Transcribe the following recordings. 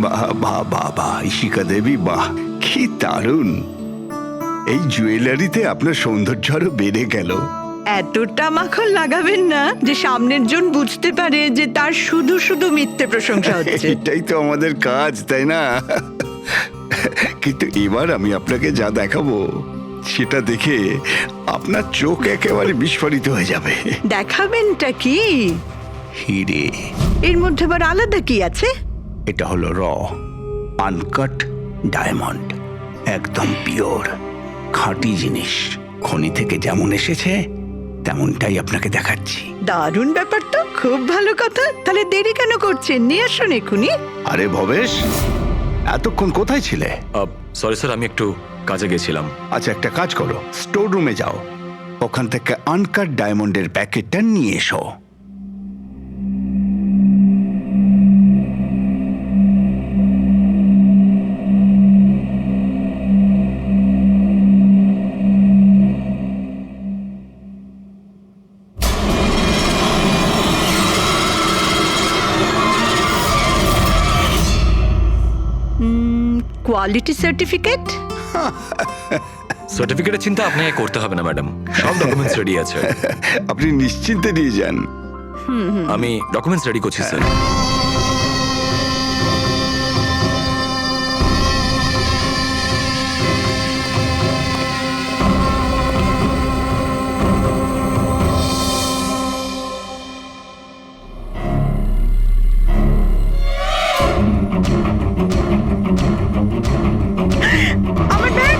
বাহ বাহ বাহ বাহ, ইশিকা দেবী, বাহ কি দারুণ! এই জুয়েলারিতে আপনার সৌন্দর্য আরো বেড়ে গেল। এতটা মাখন লাগাবেন না যে সামনের জন বুঝতে পারে যে তার শুধু শুধু মিথ্যে প্রশংসা হচ্ছে। এটাই তো আমাদের কাজ, তাই না? কিন্তু এবার আমি আপনাকে যা দেখাবো সেটা দেখে আপনার চোখ একেবারে বিস্ফোরিত হয়ে যাবে। দেখাবেনটা কি? হিরে। এর মধ্যে আবার আলাদা কি আছে? এটা হলো আনকাট ডায়মন্ড, একদম পিওর খাঁটি জিনিস। খনি থেকে যেমন এসেছে তেমনটাই আপনাকে দেখাচ্ছি। দারুণ ব্যাপার তো, খুব ভালো কথা। তাহলে দেরি কেন করছেন? নিয়ে আসুন এক্ষুনি। আরে ভবেশ, এতক্ষণ কোথায় ছিলে? সরি স্যার, আমি একটু কাজে গেছিলাম। আচ্ছা, একটা কাজ করো, স্টোর রুমে যাও, ওখান থেকে আনকাট ডায়মন্ডের প্যাকেটটা নিয়ে এসো। Quality certificate? সার্টিফিকেটের চিন্তা আপনাকে করতে হবে না ম্যাডাম, সব ডকুমেন্টস রেডি আছে। আপনি নিশ্চিন্তে নিয়ে যান। আমি ডকুমেন্টস রেডি করছি স্যার। আমার ব্যাগ,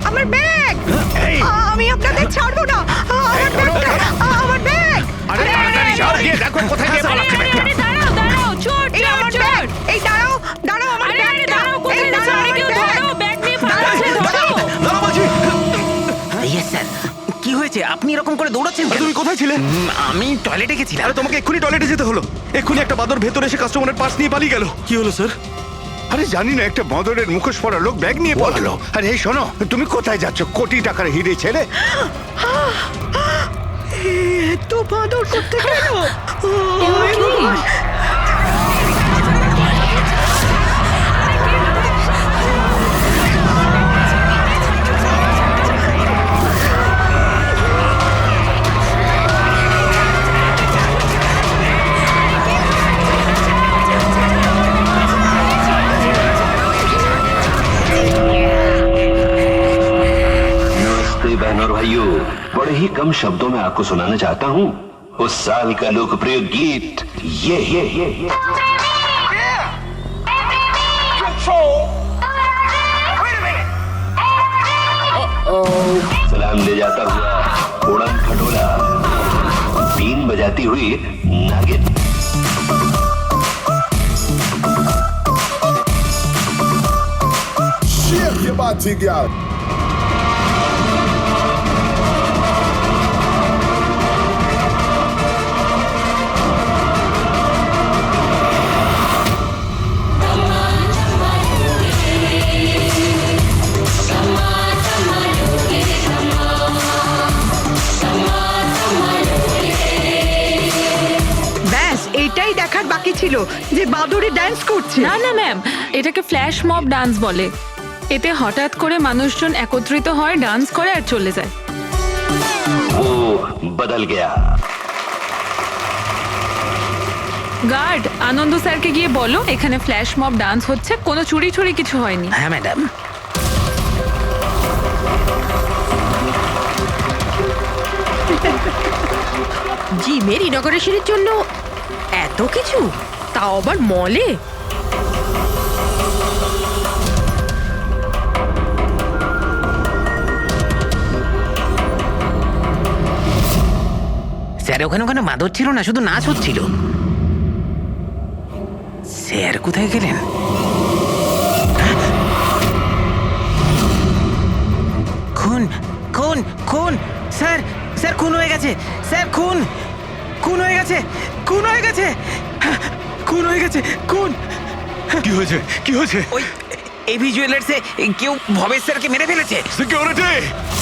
আমার ব্যাগ! আমি আপনাদের ছাড়বো না। আমার ব্যাগটা, আমার ব্যাগ! আরে তাড়াতাড়ি যাও, গিয়ে দেখো কোথায় গিয়ে পালাচ্ছে ব্যাগটা। দাঁড়াও, চোর, এই আমার ব্যাগ! এই দাঁড়াও, দাঁড়াও আমার ব্যাগটা! এই দাঁড়াও আমার ব্যাগ! ব্যাগ নিয়ে পালাচ্ছে, ধরো। Yes sir. কি হয়েছে? আপনি এরকম করে দৌড়াচ্ছেন কেন? তুমি কোথায় ছিলে? আমি টয়লেটে গেছিলাম। আরে তোমাকে এক্ষুনি টয়লেটে যেতে হলো। এক্ষুনি একটা বাদর ভেতরে এসে কাস্টমারের পার্স নিয়ে পালিয়ে গেল। কি হলো স্যার? আরে জানি না, একটা বদরের মুখোশ পরা লোক ব্যাগ নিয়ে পালালো। আরে এই শোনো, তুমি কোথায় যাচ্ছ? কোটি টাকার হিরে ছেড়ে। এত বাদর করতে গেল? नमस्ते बहन और भाइयों, बड़े ही कम शब्दों में आपको सुनाना चाहता हूँ उस साल का लोकप्रिय गीत ये। सलाम ले जाता हुआ उड़न खटोला, बीन बजाती हुई नागिन। Shake your body, girl. ব্যাস এইটাই দেখার বাকি ছিল যে বাদরে ডান্স করছে। না না ম্যাম, এটাকে ফ্ল্যাশ মব ডান্স বলে। এতে হঠাৎ করে মানুষজন একত্রিত হয়, ডান্স করে আর চলে যায়। वो बदल गया। গার্ড, আনন্দ স্যারকে গিয়ে বলো এখানে ফ্ল্যাশ মব ডান্স হচ্ছে, কোনো চুরি ছুরি কিছু হয়নি। হ্যাঁ ম্যাডাম। জিমের ইনগরেশনের জন্য এত কিছু, তাও আবার মলে। স্যার ওখানে ওখানে মাদর ছিল না, শুধু নাচ হচ্ছিল। স্যার কোথায় গেলেন? খুন খুন খুন! স্যার স্যার খুন হয়ে গেছে! স্যার খুন খুন হয়ে গেছে! খুন হয়ে গেছে! খুন হয়ে গেছে! খুন! কি হয়েছে? কি হয়েছে? ওই এভি জুয়েলার্সে কেউ ভবেশ স্যারকে মেরে ফেলেছে। সিকিউরিটি,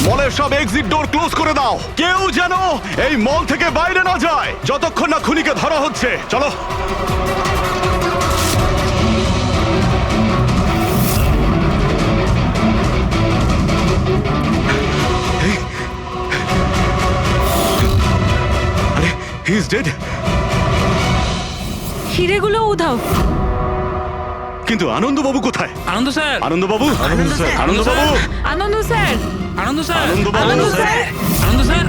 মলের সব এক্সিট ডোর ক্লোজ করে দাও। কেউ যেন এই মল থেকে বাইরে না যায় যতক্ষণ না খুনিকে ধরা হচ্ছে। চলো। ডেড। হিরেগুলো উধাও। কিন্তু আনন্দবাবু কোথায়? আনন্দ স্যার, আনন্দবাবু, আনন্দ স্যার, আনন্দবাবু, আনন্দ স্যার, আনন্দ স্যার, আনন্দবাবু। আনন্দ স্যার, আনন্দ স্যার।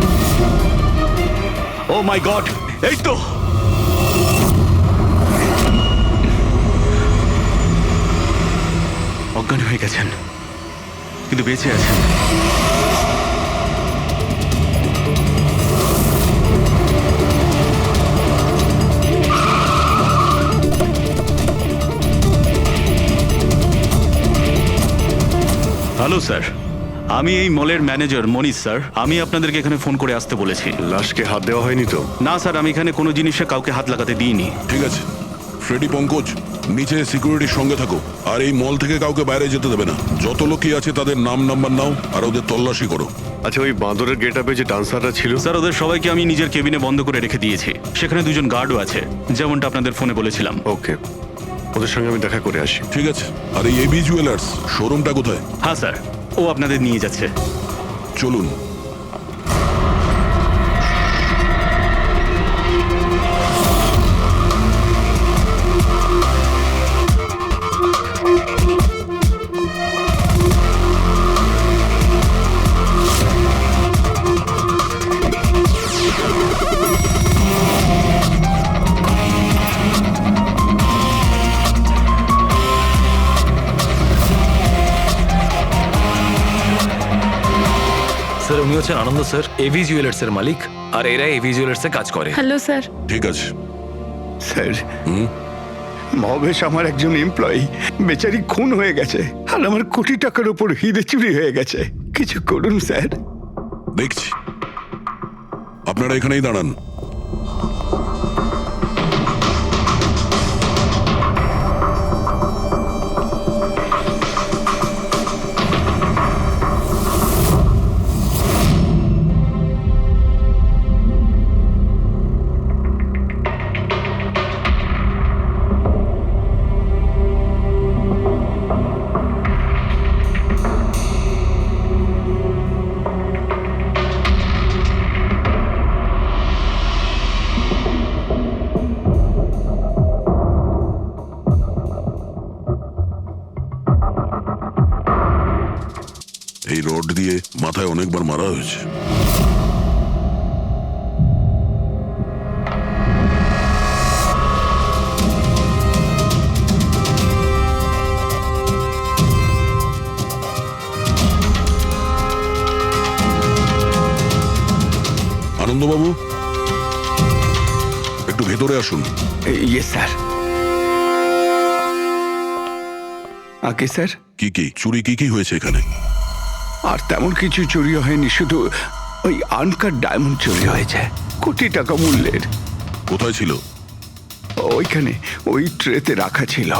ও মাই গড, এই তো। অজ্ঞান হয়ে গেছেন, কিন্তু বেঁচে আছেন। হ্যালো স্যার, আমি এই মলের ম্যানেজার মনীষ স্যার। আমি আপনাদেরকে এখানে ফোন করে আসতে বলেছি। লাশকে হাত দেওয়া হয়নি তো? না স্যার, আমি এখানে কোনো জিনিসে কাউকে হাত লাগাতে দিইনি। ঠিক আছে ফ্রেডি, পঙ্কজ নিচে সিকিউরিটির সঙ্গে থাকো, আর এই মল থেকে কাউকে বাইরে যেতে দেবে না। যত লোকই আছে তাদের নাম নাম্বার নাও আর ওদের তল্লাশি করো। আচ্ছা, ওই বাঁদরের গেট আপে যে ডান্সাররা ছিল? স্যার, ওদের সবাইকে আমি নিজের কেবিনে বন্ধ করে রেখে দিয়েছি। সেখানে দুজন গার্ডও আছে, যেমনটা আপনাদের ফোনে বলেছিলাম। ওকে, ওদের সঙ্গে আমি দেখা করে আসি। ঠিক আছে, আর এই এবি জুয়েলার্স শোরুমটা কোথায়? হ্যাঁ স্যার, ও আপনাদের নিয়ে যাচ্ছে। চলুন। স্যার, উনি হচ্ছেন আনন্দ স্যার, এভি জুয়েলার্স এর মালিক, আর এরা এভি জুয়েলার্স এ কাজ করে। Hello sir. ঠিক আছে। স্যার, মহেশ আমার একজন এমপ্লয়ি, বেচারি খুন হয়ে গেছে, আর আমার কোটি টাকার উপর হিরে চুরি হয়ে গেছে। কিছু করুন স্যার। দেখছি, আপনারা এখানেই দাঁড়ান। এই রড দিয়ে মাথায় অনেকবার মারা হয়েছে। আনন্দবাবু, একটু ভেতরে আসুন। ইয়ে স্যার। আগে স্যার, কি চুরি কি হয়েছে এখানে? আর তেমন কিছু চুরি হয়নি, শুধু ওই আনকাট ডায়মন্ড চুরি হয়েছে, কোটি টাকা মূল্যের। কোথায় ছিল? ওইখানে ওই ট্রেতে রাখা ছিল।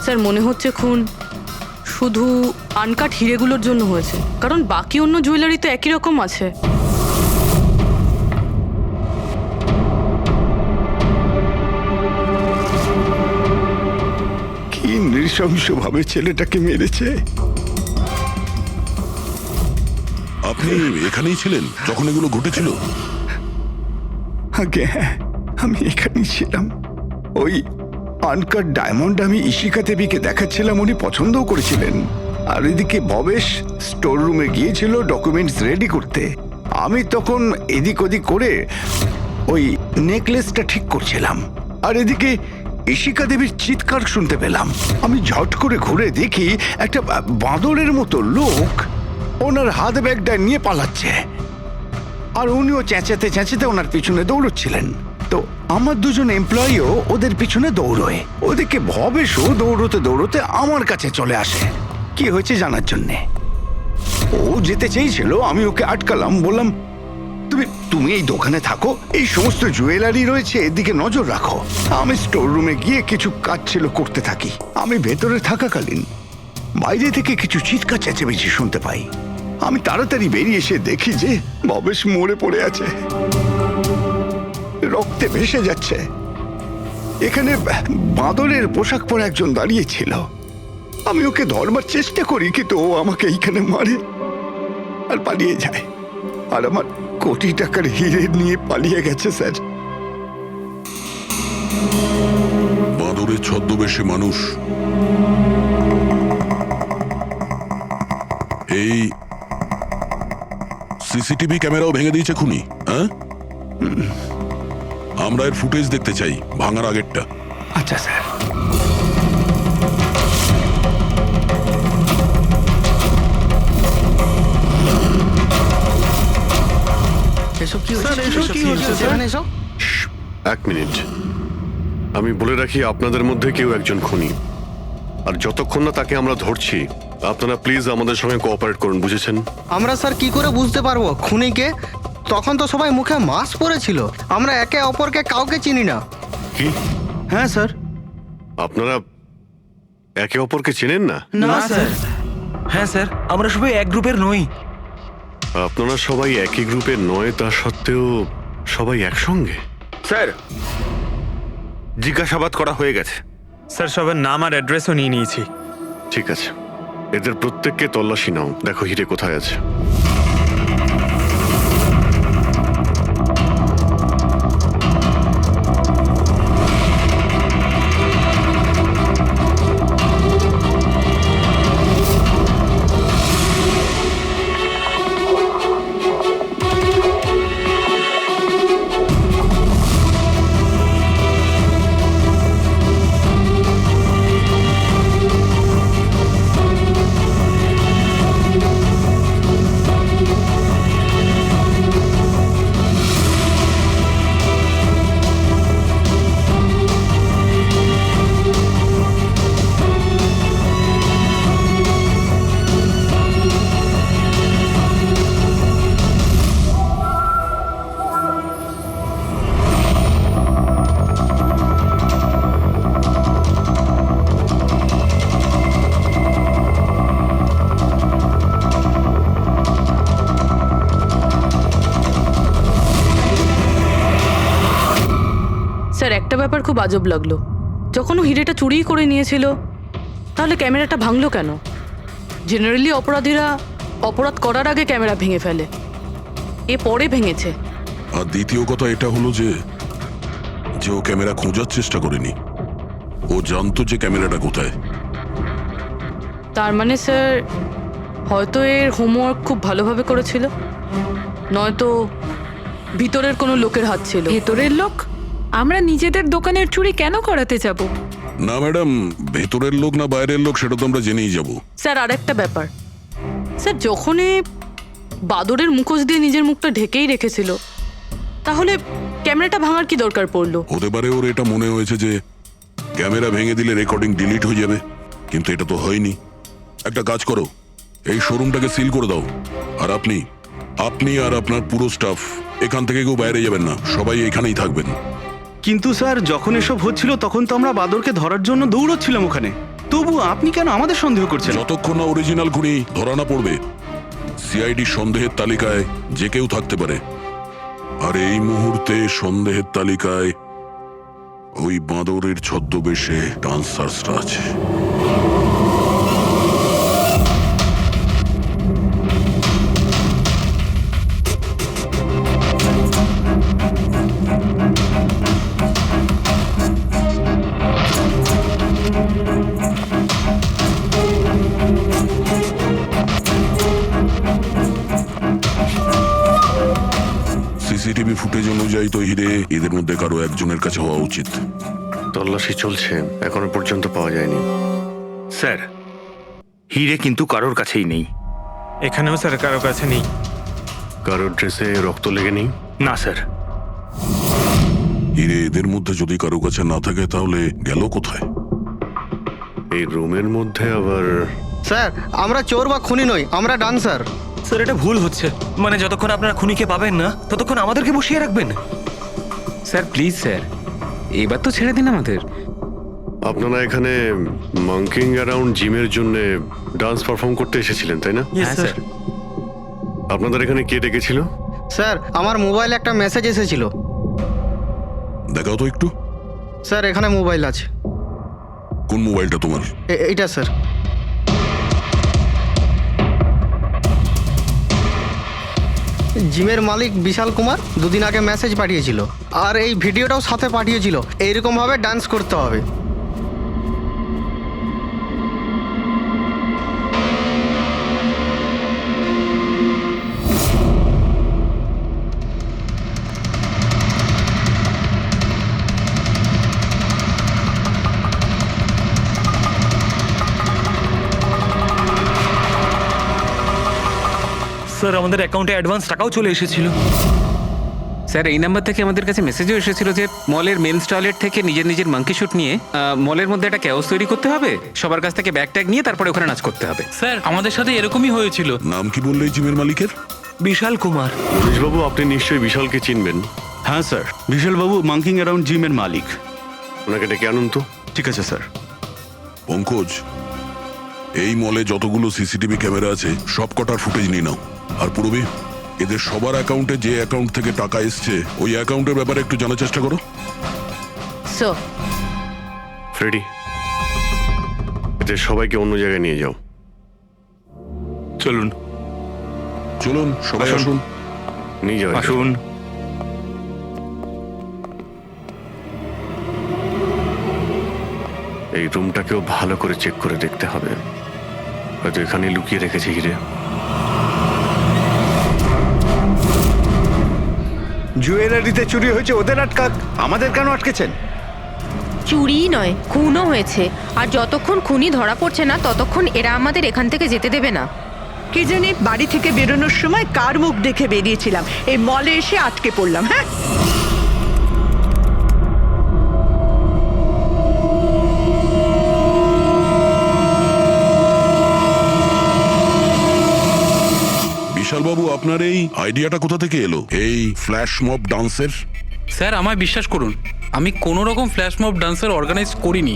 স্যার, মনে হচ্ছে খুন শুধু আনকাট হিরেগুলোর জন্য হয়েছে, কারণ বাকি অন্য জুয়েলারি তো একই রকম আছে। কি নৃশংসভাবে ছেলেটাকে মেরেছে। আপনি এখানেই ছিলেন যখন এগুলো ঘটেছিল? আগে হ্যাঁ, আমি এখানেই ছিলাম। ওই আনকাট ডায়মন্ড আমি ইশিকা দেবীকে দেখাচ্ছিলাম, উনি পছন্দও করেছিলেন। আর এদিকে ভবেশ স্টোর রুমে গিয়েছিল ডকুমেন্টস রেডি করতে। আমি তখন এদিক ওদিক করে ওই নেকলেসটা ঠিক করছিলাম, আর এদিকে ইশিকা দেবীর চিৎকার শুনতে পেলাম। আমি ঝট করে ঘুরে দেখি একটা বাঁদরের মতো লোক ওনার হাত ব্যাগটা নিয়ে পালাচ্ছে, আর উনিও চেঁচাতে চেঁচাতে ওনার পিছনে দৌড়চ্ছিলেন। তো আমার দুজন এমপ্লয়িও ওদের পিছনে দৌড়োয়। ওদিকে ভবেশও দৌড়তে দৌড়তে আমার কাছে চলে আসে কি হয়েছে জানার জন্যে। ও যেতে চেয়েছিল, আমি ওকে আটকালাম, বললাম তুমি এই দোকানে থাকো, এই সমস্ত জুয়েলারি রয়েছে, এদিকে নজর রাখো। আমি স্টোর রুমে গিয়ে কিছু কাজ ছিল করতে থাকি। আমি ভেতরে থাকাকালীন বাইরে থেকে কিছু চিৎকার চেঁচামেচি শুনতে পাই। আমি তাড়াতাড়ি বেরিয়ে এসে দেখি যে ভবেশ মরে পড়ে আছে, রক্তে ভেসে যাচ্ছে। এখানে বাঁদরের পোশাক পরা একজন দাঁড়িয়ে ছিল। আমি ওকে ধরবার চেষ্টা করি, কিন্তু ও আমাকে এইখানে মারে আর পালিয়ে যায়। আর আমার কোটি টাকার হিরে নিয়ে পালিয়ে গেছে স্যার। বাঁদরের ছদ্মবেশে মানুষ এই সিসিটিভি ক্যামেরাও ভেঙে দিয়েছে খুনি, হ্যাঁ? আমরা এর ফুটেজ দেখতে চাই, ভাঙার আগেরটা। আচ্ছা স্যার। এসব কি হচ্ছে? এক মিনিট, আমি বলে রাখি আপনাদের মধ্যে কেউ একজন খুনি, আর যতক্ষণ না তাকে আমরা ধরছি আপনারা প্লিজ আমাদের সঙ্গে কোঅপারেট করুন, বুঝেছেন? আমরা স্যার কি করে বুঝতে পারবো খুনিকে? তখন তো সবাই মুখে মাস্ক পরেছিল, আমরা একে অপরকে কাউকে চিনি না। কি? হ্যাঁ স্যার। আপনারা একে অপরকে চেনেন না? না স্যার। হ্যাঁ স্যার, আমরা সবাই এক গ্রুপের নই। আপনারা সবাই একই গ্রুপের নয়, তা সত্ত্বেও সবাই একসঙ্গে? স্যার, জিজ্ঞাসাবাদ করা হয়ে গেছে। স্যার, সবার নাম আর অ্যাড্রেসও নিয়ে নিয়েছি। ঠিক আছে, এদের প্রত্যেককে তল্লাশি নাও, দেখো হিরে কোথায় আছে। স্যার, একটা ব্যাপার খুব আজব লাগলো। যখন ও হিরেটা চুরি করে নিয়েছিল, তাহলে ক্যামেরাটা ভাঙলো কেন? জেনারেলি অপরাধীরা অপরাধ করার আগে ক্যামেরা ভেঙে ফেলে, এ পরে ভেঙেছে। আর দ্বিতীয় কথা এটা হলো যে ও ক্যামেরা খোঁজার চেষ্টা করেনি, ও জানতো যে ক্যামেরাটা কোথায়। তার মানে স্যার, হয়তো এর হোমওয়ার্ক খুব ভালোভাবে করেছিল, নয়তো ভিতরের কোনো লোকের হাত ছিল। ভেতরের লোক? আমরা নিজেদের দোকানের চুরি কেন করাতে যাব? না ম্যাডাম, ভেতরের লোক না বাইরের লোক সেটা তো আমরা জেনেই যাব। স্যার, আরেকটা ব্যাপার, স্যার যখনই বাদরের মুখোশ দিয়ে নিজের মুখটা ঢেকেই রেখেছিল, তাহলে ক্যামেরাটা ভাঙার কি দরকার পড়লো? হতে পারে ওর এটা মনে হয়েছে যে ক্যামেরা ভেঙে দিলে রেকর্ডিং ডিলিট হয়ে যাবে, কিন্তু এটা তো হয়নি। একটা কাজ করো, এই শোরুমটাকে সিল করে দাও, আর আপনি আর আপনার পুরো স্টাফ এখান থেকে কেউ বাইরে যাবেন না, সবাই এখানেই থাকবেন। কিন্তু স্যার, যখন এসব হচ্ছিল তখন তো আমরা বাদরকে ধরার জন্য দৌড়চ্ছিলাম ওখানে। তবু আপনি কেন আমাদের সন্দেহ করছেন? যতক্ষণ না অরিজিনাল খুনি ধরা না পড়বে, সিআইডি সন্দেহের তালিকায় যে কেউ থাকতে পারে। আর এই মুহূর্তে সন্দেহের তালিকায় ওই বাঁদরের ছদ্মবেশে ডান্সার্সরা আছে। সিসিটিভি ফুটেজ অনুযায়ী তো হিরে এদের মধ্যে কারো একজনের কাছে হওয়া উচিত। তল্লাশি চলছে, এখনো পর্যন্ত পাওয়া যায়নি। স্যার, হিরে কিন্তু কারোর কাছেই নেই। এখানেও স্যার কারো কাছে নেই। কারোর ড্রেসে রক্ত লেগে নেই? না স্যার। হিরে এদের মধ্যে যদি কারো কাছে না থাকে তাহলে গেল কোথায়? এই রুমের মধ্যে আবার? স্যার, আমরা চোর বা খুনি নই, আমরা ডান্সার। স্যার, এটা ভুল হচ্ছে। মানে যতক্ষণ আপনারা খুনিকে পাবেন না ততক্ষণ আমাদেরকে বসিয়ে রাখবেন। স্যার প্লিজ স্যার, এবার তো ছেড়ে দিন আমাদের। আপনারা এখানে মাঙ্কিং অ্যারাউন্ড জিমের জন্য ডান্স পারফর্ম করতে এসেছিলেন, তাই না? হ্যাঁ স্যার। আপনাদের এখানে কে ডেকেছিল? স্যার, আমার মোবাইলে একটা মেসেজ এসেছিল। দেখাও তো একটু। স্যার এখানে মোবাইল আছে। কোন মোবাইলটা তোমার? এইটা স্যার। জিমের মালিক বিশাল কুমার দুদিন আগে মেসেজ পাঠিয়েছিল, আর এই ভিডিওটাও সাথে পাঠিয়েছিল। এইরকম ভাবে ডান্স করতে হবে। স্যার আমাদের অ্যাকাউন্টে অ্যাডভান্স টাকাও চলে এসেছিল। স্যার এই নাম্বার থেকে আমাদের কাছে মেসেজও এসেছিল যে মলের মেন্স টয়লেট থেকে নিজের মাঙ্কি শুট নিয়ে মলের মধ্যে একটা ক্যাওস তৈরি করতে হবে, সবার কাছ থেকে ব্যাগ ট্যাগ নিয়ে তারপরে ওখানে নাচ করতে হবে। স্যার আমাদের সাথে এরকমই হয়েছিল। নাম কি বললে এই জিমের মালিকের? বিশাল কুমার। মনীষবাবু, আপনি নিশ্চয়ই বিশালকে চিনবেন। হ্যাঁ স্যার, বিশালবাবু মাঙ্কিং অ্যারাউন্ড জিমের মালিক। ওনাকে ডেকে আনুন তো। ঠিক আছে স্যার। পঙ্কজ, এই মলে যতগুলো সিসিটিভি ক্যামেরা আছে সব কটার ফুটেজ নিয়ে নাও। আর পূর্বে এদের সবার অ্যাকাউন্টে যে অ্যাকাউন্ট থেকে টাকা এসছে ওই অ্যাকাউন্টের ব্যাপারে একটু জানার চেষ্টা করো। স্যার, ফ্রেডি, এদের সবাইকে অন্য জায়গায় নিয়ে যাও। চলুন চলুন সবাই আসুন। নিয়ে যাও। আসুন। এই রুমটাকেও ভালো করে চেক করে দেখতে হবে, হয়তো এখানে লুকিয়ে রেখেছে হিরে। জুয়েলারিতে চুরি হয়েছে, ওদের আটকাক, আমাদের কেন আটকেছেন? চুরিই নয়, খুনও হয়েছে। আর যতক্ষণ খুনি ধরা পড়ছে না ততক্ষণ এরা আমাদের এখান থেকে যেতে দেবে না। কে জানে বাড়ি থেকে বেরোনোর সময় কার মুখ দেখে বেরিয়েছিলাম, এই মলে এসে আটকে পড়লাম। হ্যাঁ, বিশালবাবু, আপনার এই আইডিয়াটা কোথা থেকে এলো, এই ফ্ল্যাশ মব ডান্সের? স্যার আমায় বিশ্বাস করুন, আমি কোনো রকম ফ্ল্যাশ মব ডান্সার অর্গানাইজ করিনি।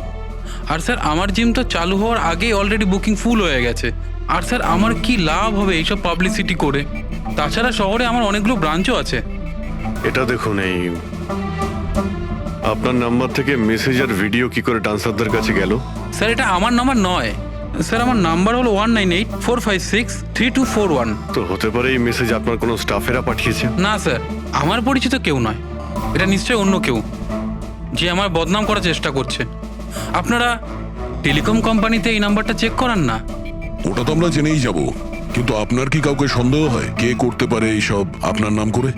আর স্যার আমার জিম তো চালু হওয়ার আগেই অলরেডি বুকিং ফুল হয়ে গেছে। আর স্যার আমার কি লাভ হবে এইসব পাবলিসিটি করে? তাছাড়া শহরে আমার অনেকগুলো ব্রাঞ্চও আছে। এটা দেখুন, এই আপনার নাম্বার থেকে মেসেজ আর ভিডিও কি করে ডান্সারদের কাছে গেল? স্যার এটা আমার নাম্বার নয়, স্যার আমার নাম্বার হলো 1984563241। তো হতে পারে এই মেসেজ আপনার কোনো স্টাফেরা পাঠিয়েছে। না স্যার, আমার পরিচিত কেউ নয়, এটা নিশ্চয়ই অন্য কেউ যে আমার বদনাম করার চেষ্টা করছে। আপনারা টেলিকম কোম্পানিতে এই নাম্বারটা চেক করান না। ওটা তো আমরা জেনেই যাব, কিন্তু আপনার কি কাউকে সন্দেহ হয় কে করতে পারে এইসব আপনার নাম করে?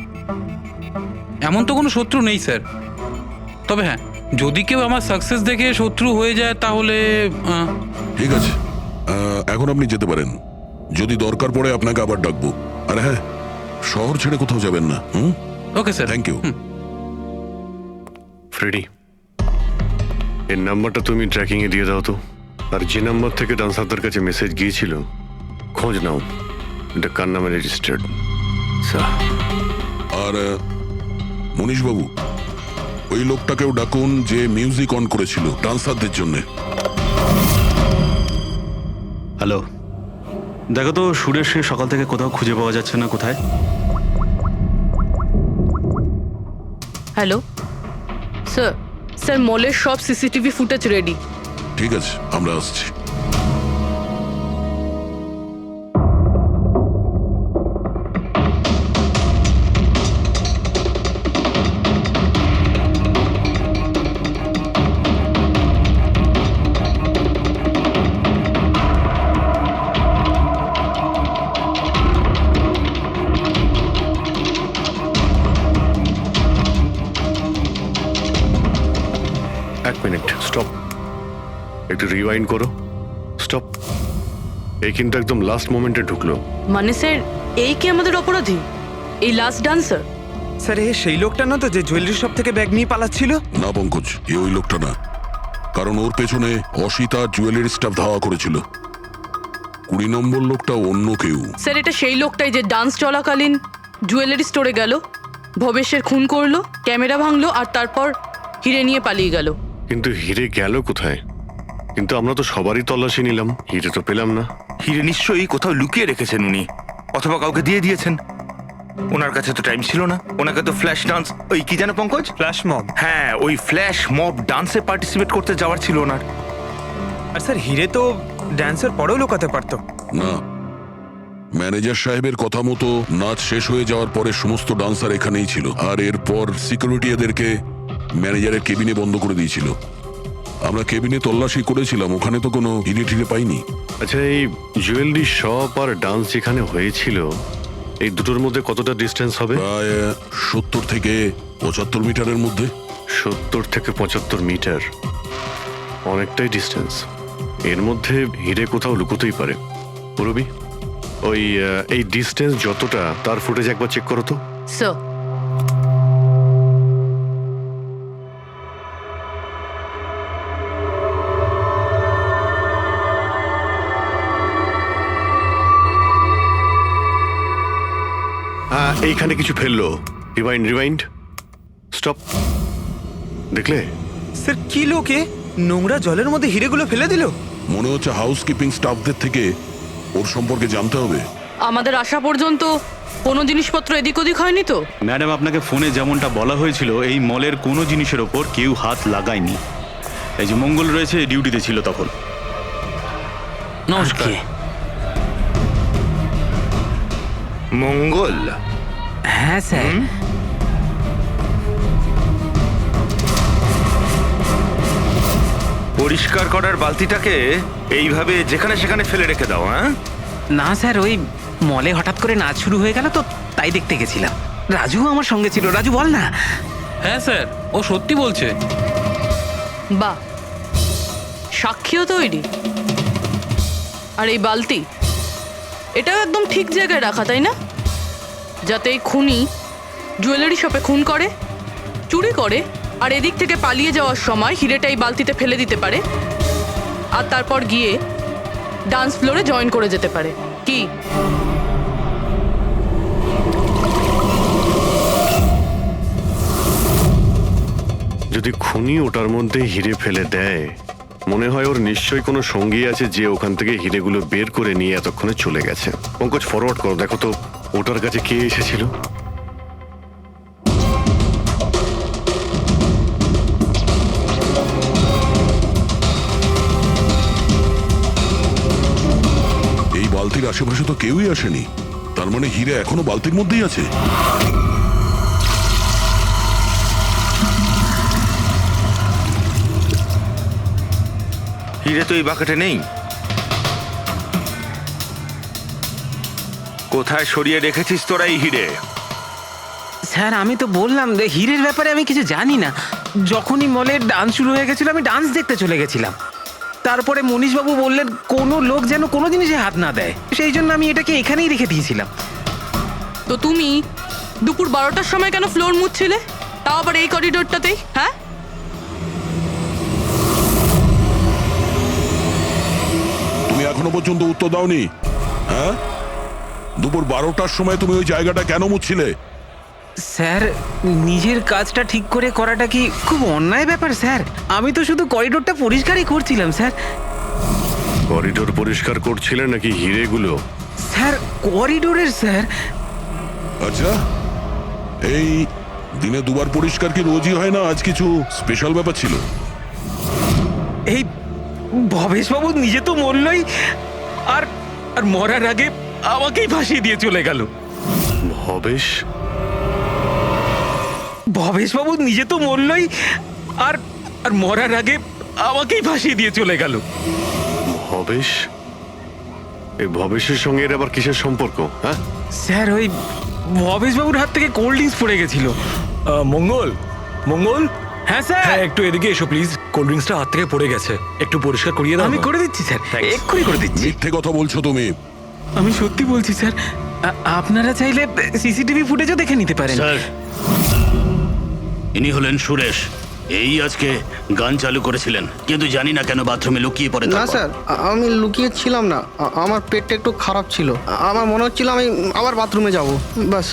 এমন তো কোনো শত্রু নেই স্যার, তবে হ্যাঁ, যদি কেউ আমার সাকসেস দেখে শত্রু হয়ে যায় তাহলে ঠিক আছে, এখন আপনি যেতে পারেন। যদি দরকার পড়ে আপনাকে আবার ডাকবো। আর হ্যাঁ, শহর ছেড়ে কোথাও যাবেন না। Okay sir. Thank you. Freddie, এর নাম্বারটা তুমি ট্র্যাকিং এ দিয়ে দাও তো। আর যে নাম্বার থেকে ডান্সারদের কাছে মেসেজ গিয়েছিল খোঁজ নাও, এটা কার নামে রেজিস্টার্ড। আর মনীষবাবু, ওই লোকটাকেও ডাকুন যে মিউজিক অন করেছিল ডান্সারদের জন্য। হ্যালো, দেখো তো সুরেশকে সকাল থেকে কোথাও খুঁজে পাওয়া যাচ্ছে না। কোথায়? হ্যালো স্যার, স্যার মলের সব সিসিটিভি ফুটেজ রেডি। ঠিক আছে, আমরা আসছি। এক মিনিট, স্টপ, একটু রিওয়াইন্ড করো। স্টপ। এই কিন্তু একদম লাস্ট মোমেন্টে ঢুকলো। মানে স্যার, এই কি আমাদের অপরাধী, এই লাস্ট ডান্সার? স্যার এ সেই লোকটা না তো যে জুয়েলারি শপ থেকে ব্যাগ নিয়ে পালাচ্ছিল? না পঙ্কজ, এ ওই লোকটা না, কারণ ওর পেছনে অসিতা জুয়েলারি স্টাফ ধাওয়া করেছিল। 20 নম্বর লোকটা অন্য কেউ। স্যার এটা সেই লোকটাই যে ডান্স চলাকালীন জুয়েলারি স্টোরে গেল, ভবেশের খুন করলো, ক্যামেরা ভাঙলো আর তারপর হিরে নিয়ে পালিয়ে গেল। কিন্তু হিরে গেল কোথায়? কিন্তু আমরা তো সবারই তল্লাশি নিলাম, হিরে তো পেলাম না। হিরে নিশ্চয়ই কোথাও লুকিয়ে রেখেছেন উনি, অথবা কাউকে দিয়ে দিয়েছেন। ওনার কাছে তো টাইম ছিল না, ওনাকে তো ফ্ল্যাশ ডান্স, ওই কি জানো পঙ্কজ, ফ্ল্যাশ মব। হ্যাঁ ওই ফ্ল্যাশ মব ডান্সে পার্টিসিপেট করতে যাওয়ার ছিল ওনার। আর স্যার হিরে তো ড্যান্সের পরেও লুকাতে পারতো। না, ম্যানেজার সাহেবের কথা মতো নাচ শেষ হয়ে যাওয়ার পরে সমস্ত ডান্সার এখানেই ছিল, আর এরপর সিকিউরিটি এদেরকে ম্যানেজারের কেবিনে বন্ধ করে দিয়েছিল। আমরা কেবিনে তল্লাশি করেছিলাম, ওখানে তো কোনো হিরে টিরে পাইনি। আচ্ছা, এই জুয়েলারি শপ আর ডান্স যেখানে হয়েছিল এই দুটোর মধ্যে কতটা ডিস্টেন্স হবে? প্রায় 70 থেকে 75 মিটারের মধ্যে। 70 থেকে 75 মিটার, অনেকটাই ডিস্টেন্স। এর মধ্যে হিরে কোথাও লুকোতেই পারে। পুরবি, ওই এই ডিস্টেন্স যতটা তার ফুটেজ একবার চেক করো তো। স্যার, এইখানে কিছু ফেললো। Rewind, stop. দেখলে? স্যার কি লোকে নোংরা জলের মধ্যে হিরেগুলো ফেলে দিল? মনে হচ্ছে হাউসকিপিং স্টাফদের থেকে ওর সম্পর্কে জানতে হবে। আমাদের আসা পর্যন্ত কোনো জিনিসপত্র এদিক ওদিক হয়নি তো? ম্যাডাম, আপনাকে ফোনে যেমনটা বলা হয়েছিল এই মলের কোনো জিনিসের ওপর কেউ হাত লাগায়নি। এই যে মঙ্গল রয়েছে, ডিউটিতে ছিল তখন। নমস্কার। মঙ্গল? হ্যাঁ স্যার। পরিষ্কার করার বালতিটাকে এইভাবে যেখানে সেখানে ফেলে রেখে দাও। হ্যাঁ না স্যার, ওই মলে হঠাৎ করে নাচ শুরু হয়ে গেল তো তাই দেখতে গেছিলাম। রাজু আমার সঙ্গে ছিল। রাজু বল না। হ্যাঁ স্যার, ও সত্যি বলছে। বাহ, সাক্ষীও তৈরি। আর এই বালতি, এটাও একদম ঠিক জায়গায় রাখা, তাই না? যাতে এই খুনি জুয়েলারি শপে খুন করে, চুরি করে, আর এদিক থেকে পালিয়ে যাওয়ার সময় হিরেটা এই বালতিতে ফেলে দিতে পারে, আর তারপর গিয়ে ডান্স ফ্লোরে জয়েন করে যেতে পারে। কি? যদি খুনি ওটার মধ্যে হিরে ফেলে দেয়, মনে হয় ওর নিশ্চয়ই কোনো সঙ্গী আছে যে ওখান থেকে হিরেগুলো বের করে নিয়ে এতক্ষণে চলে গেছে। পঙ্কজ, ফরওয়ার্ড করো, দেখো তো ওটার কাছে কে এসেছিল। এই বালতির আশেপাশে তো কেউই আসেনি, তার মানে হিরে এখনো বালতির মধ্যেই আছে। হিরে তো এই বাকেটে নেই। কোথায় সরিয়ে রেখেছিস তোরা এই হিরে? স্যার, আমি তো বললাম যে হিরের ব্যাপারে আমি কিছু জানি না। যখনই মলের ডান্স শুরু হয়ে গেছিল আমি ডান্স দেখতে চলে গেছিলাম। তারপরে মনীশবাবু বললেন কোনো লোক যেন কোনো জিনিসে হাত না দেয়, সেই জন্য আমি এটাকে এখানেই রেখে দিয়েছিলাম। তো তুমি দুপুর 12টার সময় কেন ফ্লোর মুছছিলে, তাও আবার এই করিডোরটাতেই? হ্যাঁ, তুমি এখনো পর্যন্ত উত্তর দাওনি। হ্যাঁ, দুপুর 12টার সময় তুমি ওই জায়গাটা কেন মুছছিলে? স্যার, নিজের কাজটা ঠিক করে করাটা কি খুব অন্যায় ব্যাপার স্যার? আমি তো শুধু করিডোরটা পরিষ্কারই করছিলাম স্যার। করিডোর পরিষ্কার করছিলেন নাকি হিরেগুলো? স্যার, করিডোরের স্যার। আচ্ছা, এই দিনে দুবার পরিষ্কার কি রোজই হয় না? আজ কিছু স্পেশাল ব্যাপার ছিল? এই ভবেশবাবু নিজে তো মরলই, আর আর মরার আগে আমাকেই ফাঁসিয়ে দিয়ে চলে গেল। ভবেশবাবু নিজে তো মরলই, আর আর মরার আগে আমাকেই ফাঁসিয়ে দিয়ে চলে গেল। ভবেশ? এই ভবেশের সঙ্গে এর আবার কিসের সম্পর্ক? হ্যাঁ স্যার, ওই ভবেশবাবুর হাত থেকে কোল্ড ড্রিঙ্কস পড়ে গেছিল। মঙ্গল, মঙ্গল। হ্যাঁ স্যার। হ্যাঁ, একটু এদিকে এসো প্লিজ। কোল্ড ড্রিঙ্কসটা হাত থেকে পড়ে গেছে, একটু পরিষ্কার করিয়ে দাও। আমি করে দিচ্ছি স্যার, এক্ষুনি করে দিচ্ছি। মিথ্যে কথা বলছো তুমি। আমি সত্যি বলছি স্যার। আপনারা চাইলে সিসিটিভি ফুটেজও দেখে নিতে পারেন। স্যার, ইনি হলেন সুরেশ। এই আজকে গান চালু করেছিলেন, কিন্তু জানি না কেন বাথরুমে লুকিয়ে পড়ে। না স্যার, আমি লুকিয়ে ছিলাম না। আমার পেটটা একটু খারাপ ছিল, আমার মনে হচ্ছিল আমি আবার বাথরুমে যাব, বাস।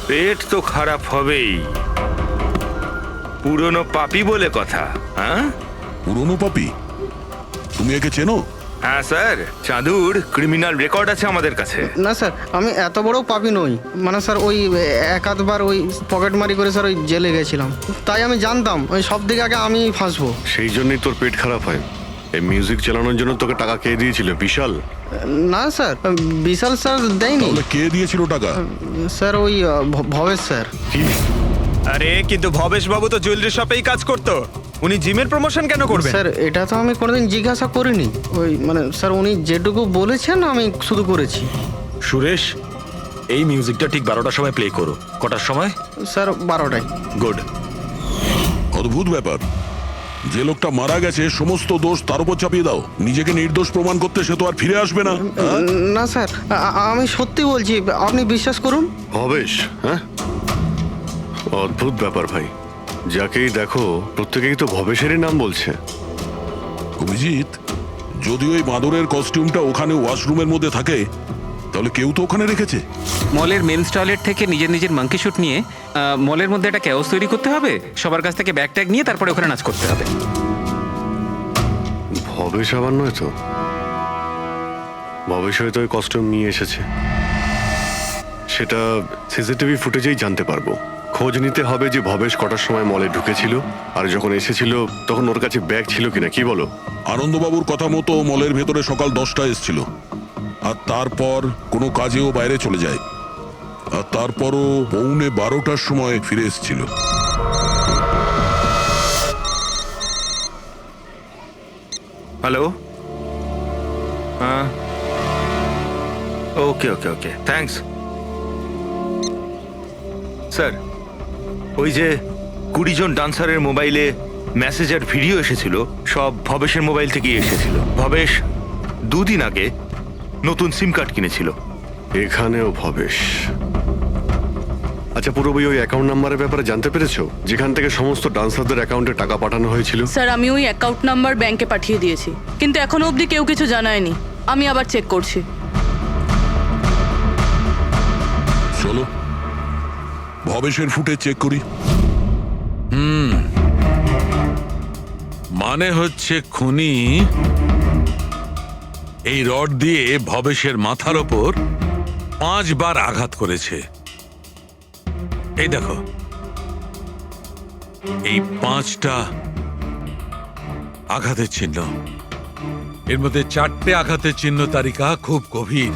পেট তো খারাপ হবেই, পুরনো পাপি বলে কথা। হ্যাঁ, পুরনো পাপি? তুমি একে চেনো? হ্যাঁ স্যার, চাঁদুর ক্রিমিনাল রেকর্ড আছে আমাদের কাছে। না স্যার, আমি এত বড় পাপি নই। মানে স্যার ওই এক আধবার ওই পকেটমারি করে স্যার ওই জেলে গেছিলাম, তাই আমি জানতাম ওই সব দিকে আগে আমি ফাঁসবো। সেই জন্যই তোর পেট খারাপ হয়। এই মিউজিক চালানোর জন্য তোকে টাকা কে দিয়েছিল? বিশাল? না স্যার, বিশাল স্যার দেয়নি। তাহলে কে দিয়েছিল টাকা? স্যার ওই ভবেশ স্যার। কি? আরে কিন্তু ভবেশ বাবু তো জুয়েলারি শপেই কাজ করতো, উনি জিমের প্রমোশন কেন করবেন? স্যার এটা তো আমি কোনোদিন জিজ্ঞাসা করিনি। ওই মানে স্যার উনি যেটুকু বলেছেন আমি শুধু করেছি। সুরেশ, এই মিউজিকটা ঠিক 12টার সময় প্লে করো। কটার সময়? স্যার 12টায়। গুড। অদ্ভুত ব্যাপার, যে লোকটা মারা গেছে সমস্ত দোষ তার উপর চাপিয়ে দাও। নিজেকে নির্দোষ প্রমাণ করতে সে তো আর ফিরে আসবে না। না স্যার, আমি সত্যি বলছি, আপনি বিশ্বাস করুন। ভবেশ? হ্যাঁ, অদ্ভুত ব্যাপার ভাই। যাকেই দেখো প্রত্যেকেই তো ভবেশেরই নাম বলছে। অভিজিৎ, যদি ওই মাদুরের কস্টিউমটা ওখানে ওয়াশরুমের মধ্যে থাকে তাহলে কেউ তো ওখানে রেখেছে। মলের মেন্স টয়লেট থেকে নিজের মাঙ্কি শুট নিয়ে মলের মধ্যে একটা ক্যাওস তৈরি করতে হবে, সবার কাছ থেকে ব্যাগ ট্যাগ নিয়ে তারপরে ওখানে নাচ করতে হবে। ভবেশ আবার নয় তো? ভবেশ হয়তো ওই কস্টিউম নিয়ে এসেছে, সেটা সিসিটিভি ফুটেজেই জানতে পারবো। খোঁজ নিতে হবে যে ভবেশ কটার সময় মলে ঢুকেছিল, আর যখন এসেছিল তখন ওর কাছে ব্যাগ ছিল কিনা। কি বলো? আনন্দবাবুর কথা মতো মলের ভেতরে সকাল 10টায় এসেছিল, আর তারপর কোনো কাজেও বাইরে চলে যায়, আর তারপরও 11:15টার সময় ফিরে এসেছিল। হ্যালো, হ্যাঁ, ওকে ওকে ওকে, থ্যাঙ্কস স্যার। ওই যে 20 জন ডান্সারের মোবাইলে মেসেজ আর ভিডিও এসেছিল, সব ভবেশের মোবাইল থেকেই এসেছিল। ভবেশ 2 দিন আগে নতুন সিম কার্ড কিনেছিল। এখানেও ভবেশ? আচ্ছা, পুরোপুরি ওই অ্যাকাউন্ট নাম্বারের ব্যাপারে জানতে পেরেছো, যেখান থেকে সমস্ত ডান্সারদের অ্যাকাউন্টে টাকা পাঠানো হয়েছিল? স্যার আমি ওই অ্যাকাউন্ট নাম্বার ব্যাংকে পাঠিয়ে দিয়েছি, কিন্তু এখনো অবধি কেউ কিছু জানায়নি। আমি আবার চেক করছি। চলো ভবেশের ফুটেজ চেক করি। মানে হচ্ছে খুনি এই রড দিয়ে ভবেশের মাথার ওপর 5 বার আঘাত করেছে। এই দেখো, এই 5টা আঘাতের চিহ্ন, এর মধ্যে 4টে আঘাতের চিহ্ন তালিকা খুব গভীর,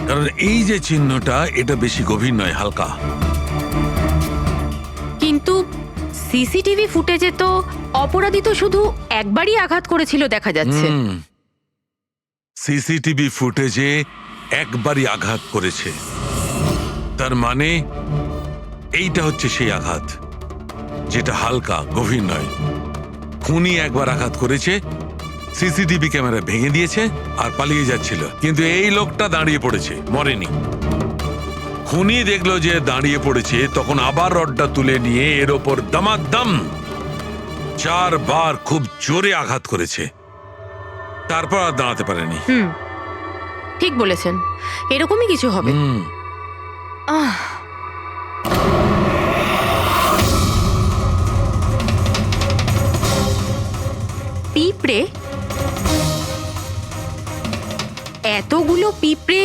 কারণ এই যে চিহ্নটা এটা বেশি গভীর নয়, হালকা। কিন্তু সিসিটিভি ফুটেজে তো অপরাধী তো শুধু একবারই আঘাত করেছিল দেখা যাচ্ছে। সিসিটিভি ফুটেজে একবারই আঘাত করেছে, তার মানে এইটা হচ্ছে সেই আঘাত যেটা হালকা, গভীর নয়। খুনি একবার আঘাত করেছে, সিসিটিভি ক্যামেরা ভেঙে দিয়েছে আর পালিয়ে যাচ্ছিল, কিন্তু এই লোকটা দাঁড়িয়ে পড়েছে, মরেনি। খুনি দেখলো যে দাঁড়িয়ে পড়েছে, তখন আবার রডটা তুলে নিয়ে এর ওপর দামাদাম 4 বার খুব জোরে আঘাত করেছে, তারপর আর দাঁড়াতে পারেনি। ঠিক বলেছেন, এরকমই কিছু হবে। পিঁপড়ে, এতগুলো পিঁপড়ে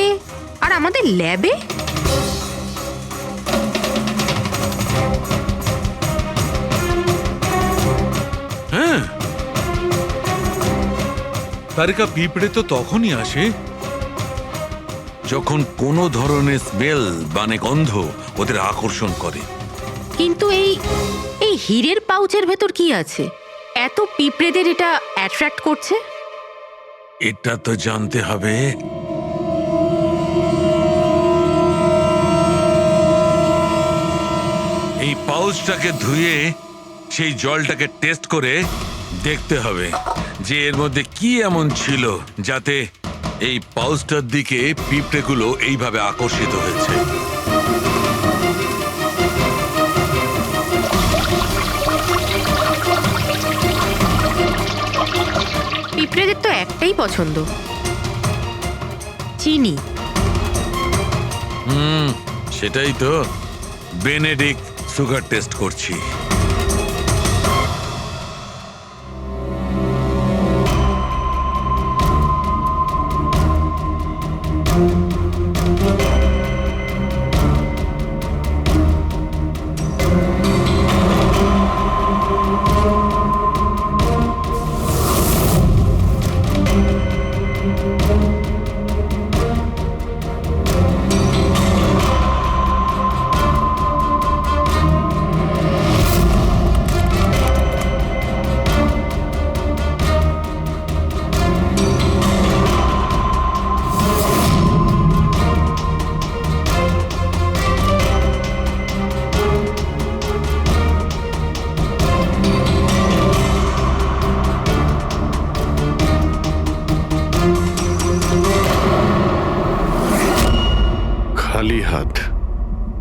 আর আমাদের ল্যাবে? হ্যাঁ, তারিকা, পিঁপড়ে তো তখনই আসে যখন কোনো ধরনের স্মেল মানে গন্ধ ওদের আকর্ষণ করে। কিন্তু এই হীরের পাউচের ভেতর কি আছে এত পিঁপড়েদের এটা অ্যাট্রাক্ট করছে? এটা তো জানতে হবে। এই পাউচটাকে ধুয়ে সেই জলটাকে টেস্ট করে দেখতে হবে যে এর মধ্যে কি এমন ছিল যাতে এই পাউচটার দিকে পিঁপড়েগুলো এইভাবে আকর্ষিত হয়েছে। পিঁপড়েদের তো একটাই পছন্দ, চিনি। সেটাই তো বেনেডিক্ট সুগার টেস্ট করছি। হাত,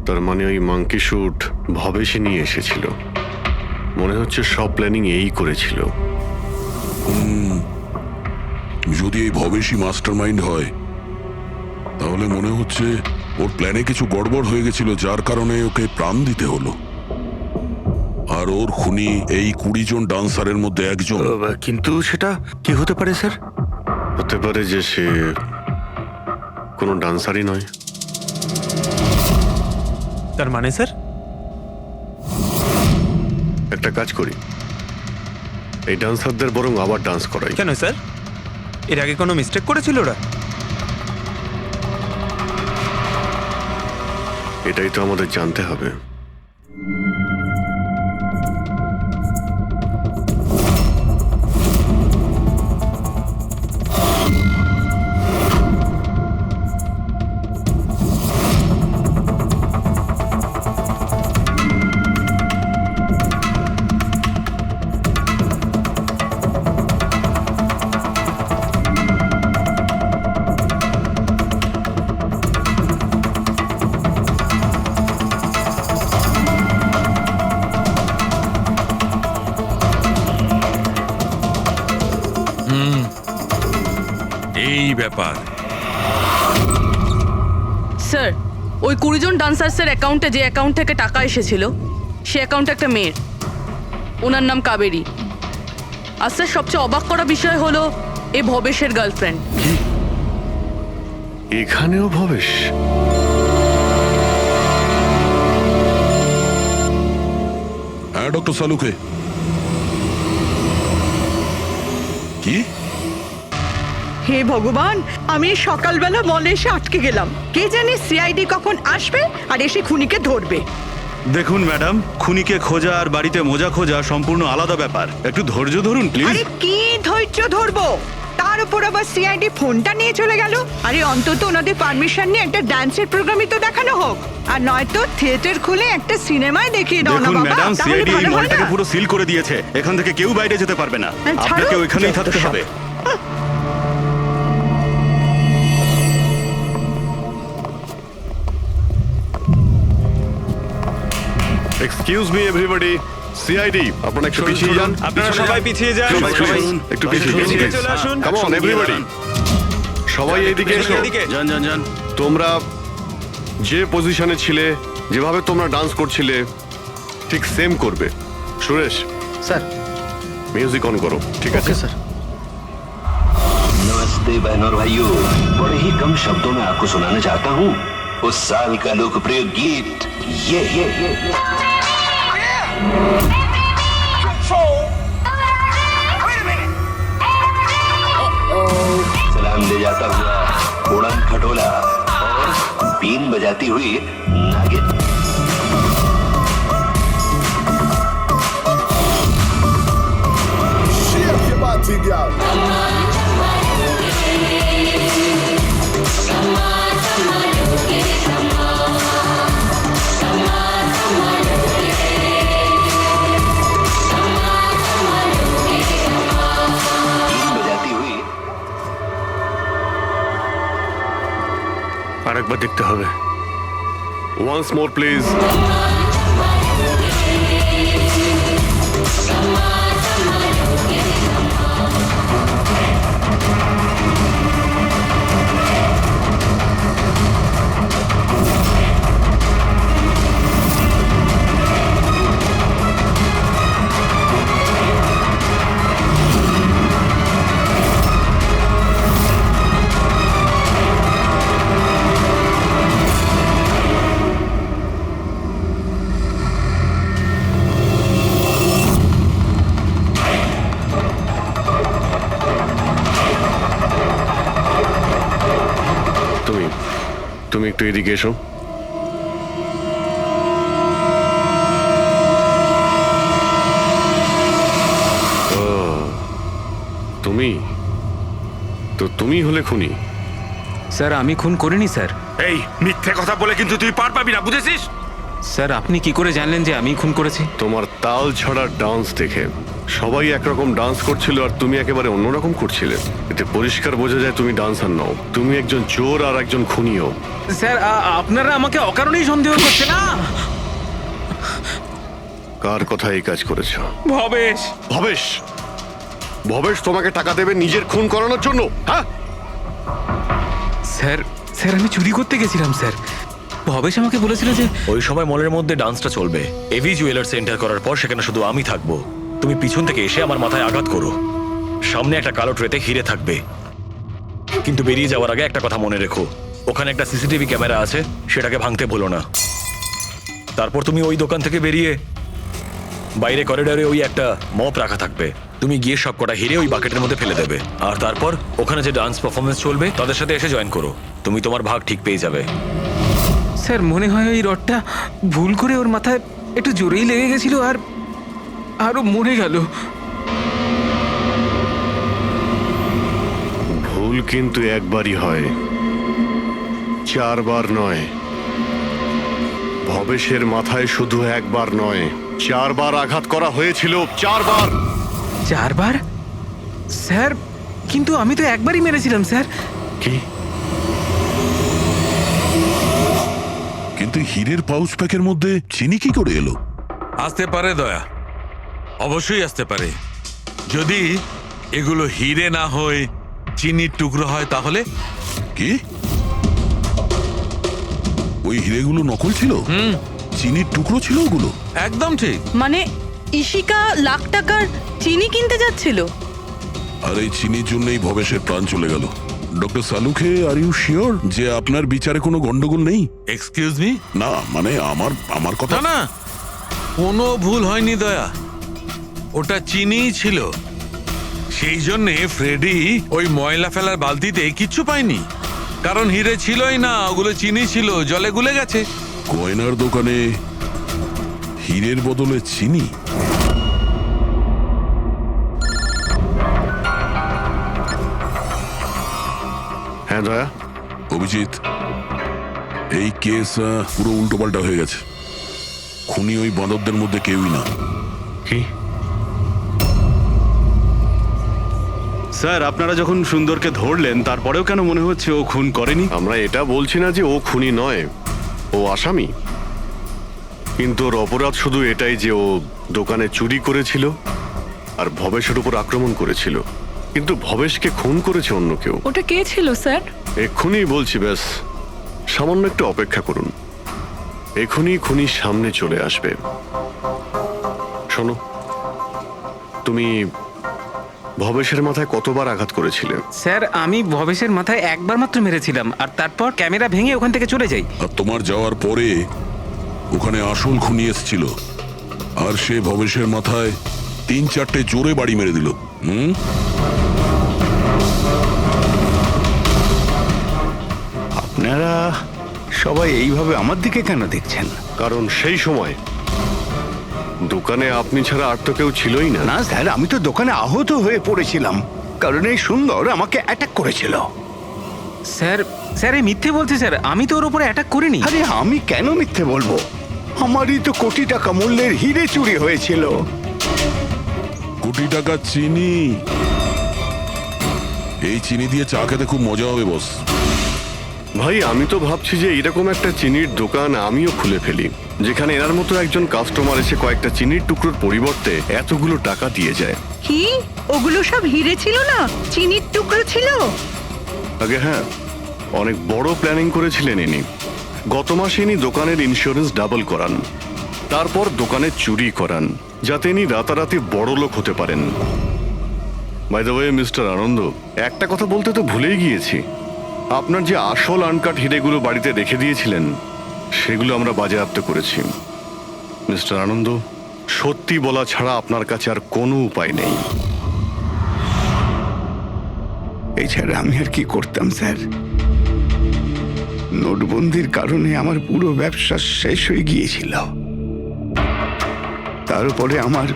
তার মানে ওই মাঙ্কি শুট ভবেশে নিয়ে এসেছিল। মনে হচ্ছে সব প্ল্যানিং এই করেছিল। যদি এই ভবেশই মাস্টার মাইন্ড হয় তাহলে মনে হচ্ছে ওর প্ল্যানে কিছু গড়বড় হয়ে গেছিল, যার কারণে ওকে প্রাণ দিতে হলো। আর ওর খুনি এই 20 জন ডান্সারের মধ্যে একজন। কিন্তু সেটা কি হতে পারে স্যার? হতে পারে যে সে কোনো ডান্সারই নয়। তার মানে স্যার? একটা কাজ করি, এই ডান্সারদের বরং আবার ডান্স করাই। কেন স্যার, এর আগে কোনো মিস্টেক করেছিল ওরা? এটাই তো আমাদের জানতে হবে। এই ব্যাপার। স্যার, ওই 20 জন ডান্সার্সের অ্যাকাউন্টে যে অ্যাকাউন্ট থেকে টাকা এসেছিল সে অ্যাকাউন্টে একটা মেয়ের, ওনার নাম কাবেরী। আর স্যার, সবচেয়ে অবাক করা বিষয় হলো এ ভবেশের গার্লফ্রেন্ড। এখানেও ভবেশ? হ্যাঁ ডক্টর সালুকে। কি? হে ভগবান, আমি সকালবেলা মলে এসে আটকে গেলাম। কে জানে সিআইডি কখন আসবে আর এসে খুনিকে ধরবে। দেখুন ম্যাডাম, খুনিকে খোঁজা আর বাড়িতে মোজা খোঁজা সম্পূর্ণ আলাদা ব্যাপার। একটু ধৈর্য ধরুন প্লিজ। আরে কি ধৈর্য ধরবো, তার উপর আবার সিআইডি ফোনটা নিয়ে চলে গেল। আরে অন্তত ওনাদের পারমিশন নিয়ে একটা ডান্সের প্রোগ্রামই তো দেখানো হোক, আর নয়তো থিয়েটার খুলে একটা সিনেমায় দেখিয়ে দাও না দেখুন বাবা, ম্যাডাম, তাহলে সিআইডি এই ভালো হয় মলটাকে না? পুরো সিল করে দিয়েছে। এখান থেকে কেউ বাইরে যেতে পারবে না, ছাড়ো। আপনাকে ওইখানেই থাকতে যত সব। হবে। এক্সকিউজ মি এভরিবডি, সিআইডি আপনারা একটু পিছিয়ে যান। আপনারা সবাই পিছিয়ে যান। সবাই একটু পিছিয়ে যান। এদিকে চলে আসুন। কাম অন এভরিবডি, সবাই এইদিকে এসো। যান যান যান। তোমরা যে পজিশনে ছিলে, যেভাবে তোমরা ডান্স করছিলে ঠিক সেম করবে। সুরেশ স্যার, মিউজিক অন করো। ঠিক আছে স্যার। नमस्ते बहनों और भाइयों, बड़े ही कम शब्दों में आपको सुनाना चाहता हूँ उस साल का लोकप्रिय गीत ये सलाम ले जाता हुआ उड़न खटोला और बीन बजाती हुई नागिन। Shake your body, girl. আরেকবার দেখতে হবে। Once more please. তুমি একটু এদিকে এসো। তুমি তো তুমি হলে খুনি? স্যার, আমি খুন করিনি স্যার। এই মিথ্যে কথা বলে কিন্তু তুই পার পাবি না, বুঝেছিস? স্যার, আপনি কি করে জানলেন যে আমি খুন করেছি? তোমার তাল ছড়া ডান্স দেখে সবাই একরকম ডান্স করছিল আর তুমি একেবারে অন্যরকম করছিলে। এতে পরিষ্কার বোঝা যায় তুমি ডান্সার নও, তুমি একজন চোর আর একজন খুনিও। স্যার আপনারা আমাকে অকারণেই সন্দেহ করছে না? কার কথা এই কাজ করেছো? ভবেশ। ভবেশ? ভবেশ তোমাকে টাকা দেবে নিজের খুন করানোর জন্য? হ্যাঁ স্যার, স্যার আমি চুরি করতে গেছিলাম স্যার। ভবেশ আমাকে বলেছিল যে ওই সময় মলের মধ্যে ডান্সটা চলবে। এভি জুয়েলার্স এন্টার করার পর সেখানে শুধু আমি থাকবো। তুমি পিছন থেকে এসে আমার মাথায় আঘাত করো। সামনে একটা কালো ট্রেতে হিরে থাকবে, কিন্তু বেরিয়ে যাওয়ার আগে একটা কথা মনে রেখো, ওখানে একটা সিসিটিভি ক্যামেরা আছে, সেটাকে ভাঙতে ভুলো না। তারপর তুমি ওই দোকান থেকে বেরিয়ে বাইরে করিডোরে ওই একটা মপ রাখা থাকবে, তুমি গিয়ে সব কটা হিরে ওই বাকেটের মধ্যে ফেলে দেবে। আর তারপর ওখানে যে ডান্স পারফরমেন্স চলবে তাদের সাথে এসে জয়েন করো, তুমি তোমার ভাগ ঠিক পেয়ে যাবে। স্যার মনে হয় ওই রডটা ভুল করে ওর মাথায় একটু জোরেই লেগে গেছিল আর আরো মরে গেল। ভুল কিন্তু একবারই হয়, 4 বার নয়। ভবেশের মাথায় শুধু একবার নয়, 4 বার আঘাত করা হয়েছিল। 4 বার। 4 বার? স্যার কিন্তু আমি তো একবারই মেরেছিলাম স্যার। কি? কিন্তু হীরের পাউচ প্যাকের মধ্যে চিনি কি করে এলো? আসতে পারে দয়া, অবশ্যই আসতে পারে। যদি এগুলো হিরে না হয়ে চিনির টুকরো হয় তাহলে? কি? ওই হিরেগুলো নকল ছিল? চিনির টুকরো ছিল ওগুলো? একদম ঠিক। মানে ইশিকা লাখ টাকার চিনি কিনতে যাচ্ছিল? আর এই চিনির জন্যই ভবেশের প্রাণ চলে গেল। Doctor Salunkhe, are you sure যে আপনার বিচারে কোনো গন্ডগোল নেই? Excuse me? না মানে আমার কথা না, কোনো ভুল হয়নি দয়া, ওটা চিনিই ছিল। সেই জন্যে ফ্রেডি ওই ময়লা ফেলার বালতিতে কিচ্ছু পায়নি, কারণ হিরে ছিলই না, ওগুলো চিনি ছিল, জলে গুলে গেছে। গয়নার দোকানে হীরের বদলে চিনি? হ্যাঁ দয়া। অভিজিৎ, এই কেস পুরো উল্টোপাল্টা হয়ে গেছে। খুনি ওই বাঁদরদের মধ্যে কেউই না। কি? স্যার আপনারা যখন সুন্দরকে ধরলেন তারপরেও কেন মনে হচ্ছে ও খুন করেনি? আমরা এটা বলছি না যে ও খুনি নয়, ও আসামি। কিন্তু ওর অপরাধ শুধু এটাই যে ও দোকানে চুরি করেছিল আর ভবেশের উপর আক্রমণ করেছিল। কিন্তু ভবেশকে খুন করেছে অন্য কেউ। ওটা কে ছিল স্যার? এক্ষুনি বলছি, ব্যাস সামান্য একটু অপেক্ষা করুন, এক্ষুনি খুনির সামনে চলে আসবে। শোনো, তুমি ভবেশের মাথায় কতবার আঘাত করেছিলে? স্যার আমি ভবেশের মাথায় একবার মাত্র মেরেছিলাম, আর তারপর ক্যামেরা ভেঙে ওখান থেকে চলে যাই। আর তোমার যাওয়ার পরে ওখানে আসল খুনি এসেছিল, আর সে ভবেশের মাথায় 3-4টে জোরে বাড়ি মেরে দিল। আপনারা সবাই এইভাবে আমার দিকে কেন দেখছেন? কারণ সেই সময় দোকানে আপনি ছাড়া আর তো কেউ ছিলই না। না স্যার, আমি তো দোকানে আহত হয়ে পড়েছিলাম, কারণ এই সুন্দর আমাকে অ্যাটাক করেছিল। স্যার, স্যার এই মিথ্যে বলছে স্যার, আমি তো ওর উপরে অ্যাটাক করিনি। আরে আমি কেন মিথ্যে বলবো? আমারই তো কোটি টাকা মূল্যের হিরে চুরি হয়েছিল। কোটি টাকা চিনি? এই চিনি দিয়ে চা খেতে খুব মজা হবে বস। ভাই আমি তো ভাবছি যে এরকম একটা চিনির দোকান আমিও খুলে ফেলি, যেখানে এনার মতো একজন কাস্টমার এসে কয়েকটা চিনির টুকরোর পরিবর্তে এতগুলো টাকা দিয়ে যায়। কি ওগুলো সব হিরে ছিল না, চিনির টুকরো ছিল? আগে হ্যাঁ, অনেক বড় প্ল্যানিং করেছিলেন ইনি। গত মাসে ইনি দোকানের ইন্স্যুরেন্স ডাবল করান, তারপর দোকানে চুরি করান, যাতে ইনি রাতারাতি বড় লোক হতে পারেন। বাই দ্য ওয়ে মিস্টার আনন্দ, একটা কথা বলতে তো ভুলেই গিয়েছি, আপনার যে আসল আনকাট হিরেগুলো বাড়িতে রেখে দিয়েছিলেন সেগুলো আমরা বাজেয়াপ্ত করেছি। মিস্টার আনন্দ, সত্যি বলা ছাড়া আপনার কাছে আর কোনো উপায় নেই। এছাড়া আমি আর কি করতাম স্যার? নোটবন্দির কারণে আমার পুরো ব্যবসা শেষ হয়ে গিয়েছিল, তার উপরে আমার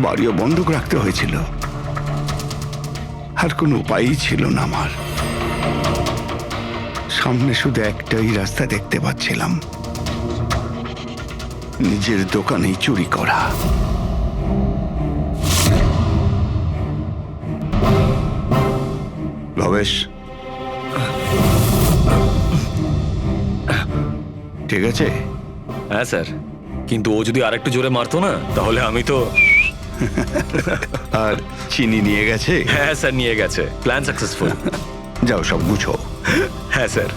বাড়িও বন্ধক রাখতে হয়েছিল। আর কোনো উপায়ই ছিল না আমার। সামনে শুধু একটাই রাস্তা দেখতে পাচ্ছিলাম, নিজের দোকানেই চুরি করা। ভবেশ, ঠিক আছে? হ্যাঁ স্যার, কিন্তু ও যদি আরেকটু জোরে মারতো না তাহলে আমি তো। আর চিনি নিয়ে গেছে? হ্যাঁ স্যার, নিয়ে গেছে। Plan successful. যাও সব গুছো। হ্যাঁ স্যার।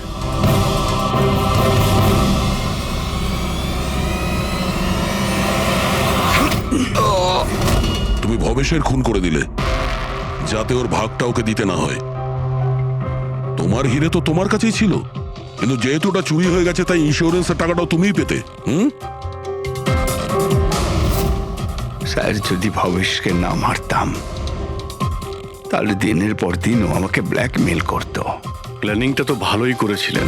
তুমি ভবেশের খুন করে দিলে যাতে ওর ভাগটা ওকে দিতে না হয়। তোমার হিরে তো তোমার কাছেই ছিল, কিন্তু যেহেতু ওটা চুরি হয়ে গেছে তাই ইন্স্যুরেন্সের টাকাটাও তুমিই পেতে। স্যার, যদি ভবেশকে না মারতাম তাহলে দিনের পর দিন ও আমাকে ব্ল্যাকমেল করতো। প্ল্যানিংটা তো ভালোই করেছিলেন।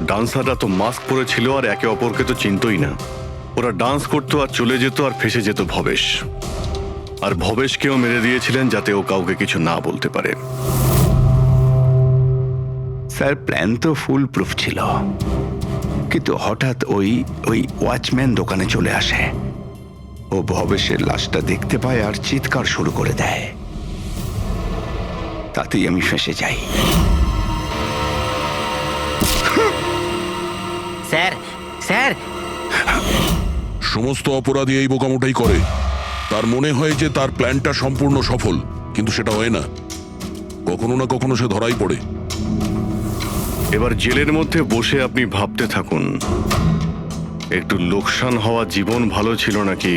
ডান্সাররা তো মাস্ক পরেছিল আর একে অপরকে তো চিনতই না। ওরা ডান্স করতো আর চলে যেত আর ফেসে যেত ভবেশ। আর ভবেশকেও মেরে দিয়েছিলেন যাতে ও কাউকে কিছু না বলতে পারে। স্যার, প্ল্যান তো ফুল প্রুফ ছিল, কিন্তু হঠাৎ ওই ওয়াচম্যান দোকানে চলে আসে। ও ভবেশের লাশটা দেখতে পায় আর চিৎকার শুরু করে দেয়। তাতেই আমি ফেঁসে যাই। স্যার, স্যার, সমস্ত অপরাধী এই বোকামোটাই করে। তার মনে হয় যে তার প্ল্যানটা সম্পূর্ণ সফল, কিন্তু সেটা হয় না। কখনো না কখনো সে ধরাই পড়ে। এবার জেলের মধ্যে বসে আপনি ভাবতে থাকুন, একটু লোকসান হওয়া জীবন ভালো ছিল নাকি